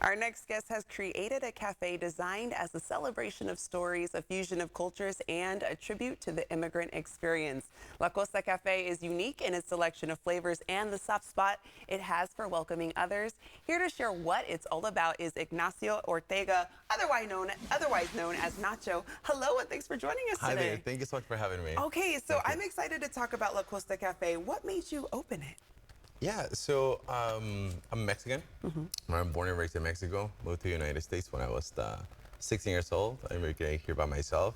Our next guest has created a cafe designed as a celebration of stories, a fusion of cultures, and a tribute to the immigrant experience. La Costa Cafe is unique in its selection of flavors and the soft spot it has for welcoming others. Here to share what it's all about is Ignacio Ortega, otherwise known as Nacho. Hello, and thanks for joining us Hi today. there. Thank you so much for having me. Okay, so I'm excited to talk about La Costa Cafe. What made you open it? Yeah, so I'm Mexican. I'm born and raised in Mexico. Moved to the United States when I was 16 years old. I immigrated here by myself.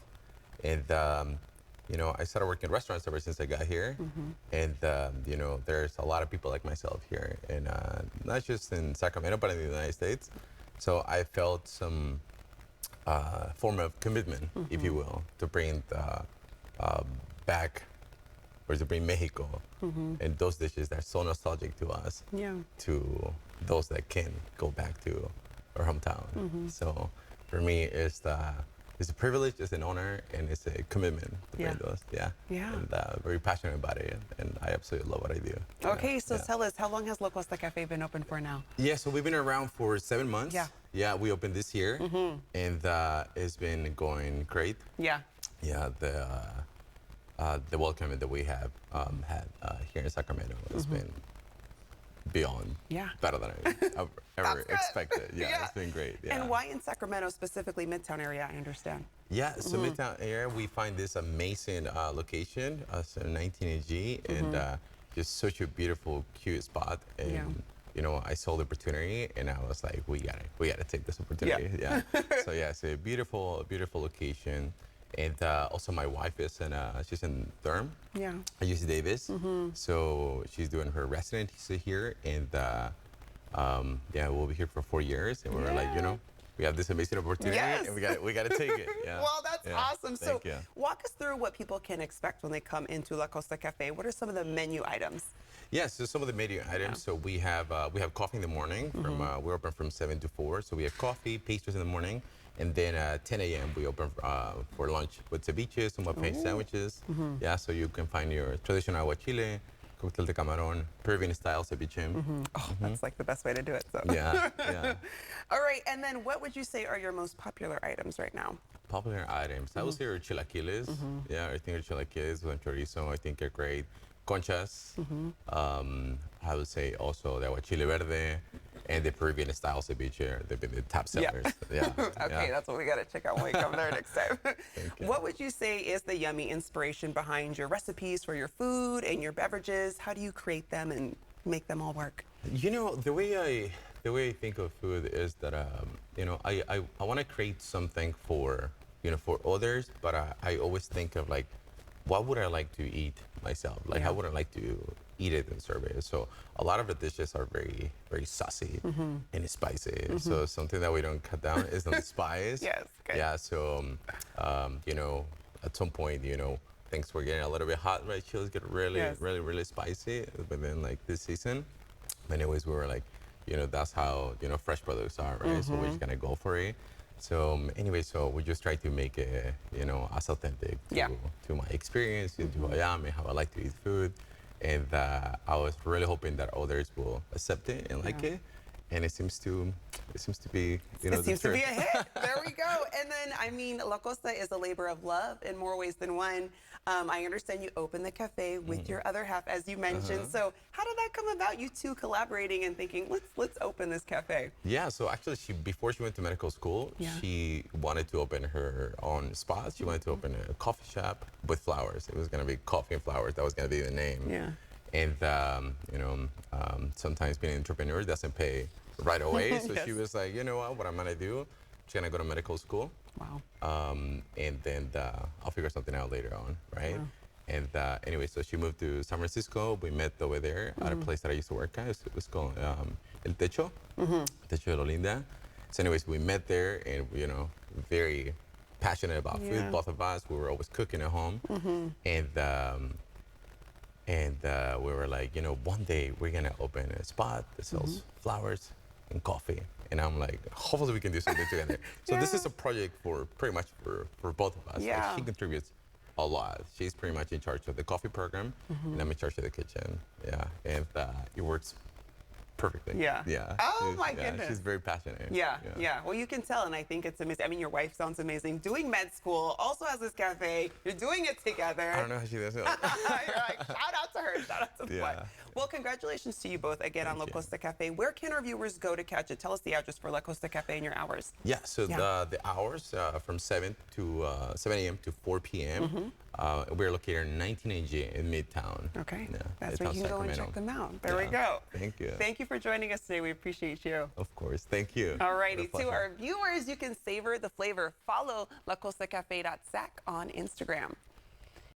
And, I started working in restaurants ever since I got here. And, there's a lot of people like myself here. And not just in Sacramento, but in the United States. So I felt some form of commitment, if you will, to bring back or to bring Mexico and those dishes that are so nostalgic to us to those that can go back to our hometown. So for me, it's a privilege, it's an honor, and it's a commitment to bring those. And very passionate about it, and I absolutely love what I do. Okay, so tell us, how long has La Costa Cafe been open for now? Yeah, so we've been around for 7 months. Yeah, we opened this year, and it's been going great. Yeah, the welcome that we have had here in Sacramento has been beyond better than I ever expected. It's been great. And why in Sacramento, specifically Midtown area, I understand? Yeah, so Midtown area, we find this amazing location, so 19AG, and just such a beautiful, cute spot. And I saw the opportunity, and I was like, we gotta take this opportunity. So it's a beautiful, beautiful location. And also my wife is she's in Durham, UC Davis. So she's doing her residency here, and we'll be here for 4 years. And we're like, we have this amazing opportunity, and we gotta take it. Well, that's awesome. So walk us through what people can expect when they come into La Costa Cafe. What are some of the menu items? So some of the menu items. So we have coffee in the morning. We're open from 7 to 4. So we have coffee, pastries in the morning. And then at 10 a.m. we open for lunch with ceviche, some buffet sandwiches. So you can find your traditional aguachile, cocktail de camarón, Peruvian style ceviche. That's like the best way to do it. So. All right, and then what would you say are your most popular items right now? Popular items. I would say our chilaquiles. I think our chilaquiles with chorizo, I think are great. Conchas. I would say also the aguachile verde and the Peruvian style ceviche. They've been the top sellers. Okay, that's what we got to check out when we come there next time. What would you say is the yummy inspiration behind your recipes for your food and your beverages? How do you create them and make them all work? The way I think of food is that I want to create something for for others, but I always think of like, what would I like to eat myself? Like, how would I like to eat it and serve it? So a lot of the dishes are very, very saucy and spicy. So something that we don't cut down is on the spice. So, at some point, things were getting a little bit hot, right? Chilies get really, really, really spicy. But then, like, this season, anyways, we were like, that's how, fresh products are, right? So we're just going to go for it. So anyway, so we just try to make it, as authentic to my experience, to who I am and how I like to eat food. And I was really hoping that others will accept it and like it. And it seems to be, it seems to be a hit. There we go. And then, I mean, La Costa is a labor of love in more ways than one. I understand you opened the cafe with your other half, as you mentioned. So how did that come about, you two collaborating and thinking, let's open this cafe? Yeah, so actually, before she went to medical school, she wanted to open her own spot. She wanted to open a coffee shop with flowers. It was going to be Coffee and Flowers. That was going to be the name. And, sometimes being an entrepreneur doesn't pay right away. So she was like, what I'm going to do? She's going to go to medical school. And then I'll figure something out later on, right? And anyway, so she moved to San Francisco. We met over there at a place that I used to work at. It was called El Techo, Techo de lo Linda. So anyways, we met there and, very passionate about food, both of us. We were always cooking at home. And we were like, one day we're going to open a spot that sells flowers and coffee. And I'm like, hopefully we can do something together. So this is a project for pretty much for both of us. Like, she contributes a lot. She's pretty much in charge of the coffee program, and I'm in charge of the kitchen. And it works perfectly. Yeah. Yeah. Oh my goodness. She's very passionate. Yeah. Well, you can tell, and I think it's amazing. I mean, your wife sounds amazing. Doing med school, also has this cafe. You're doing it together. I don't know how she does it. You're like, shout out to her. Shout out to the wife. Well, congratulations to you both again on La Coste Cafe. Where can our viewers go to catch it? Tell us the address for La Coste Cafe and your hours. Yeah, so the hours from 7 a.m. to 4 p.m. We're located in 19AG in Midtown. Okay, Yeah, that's where you can go and check them out. There we go. Thank you. Thank you for joining us today. We appreciate you. Of course, thank you. All righty, to our viewers, you can savor the flavor. Follow lacostecafe.sac on Instagram.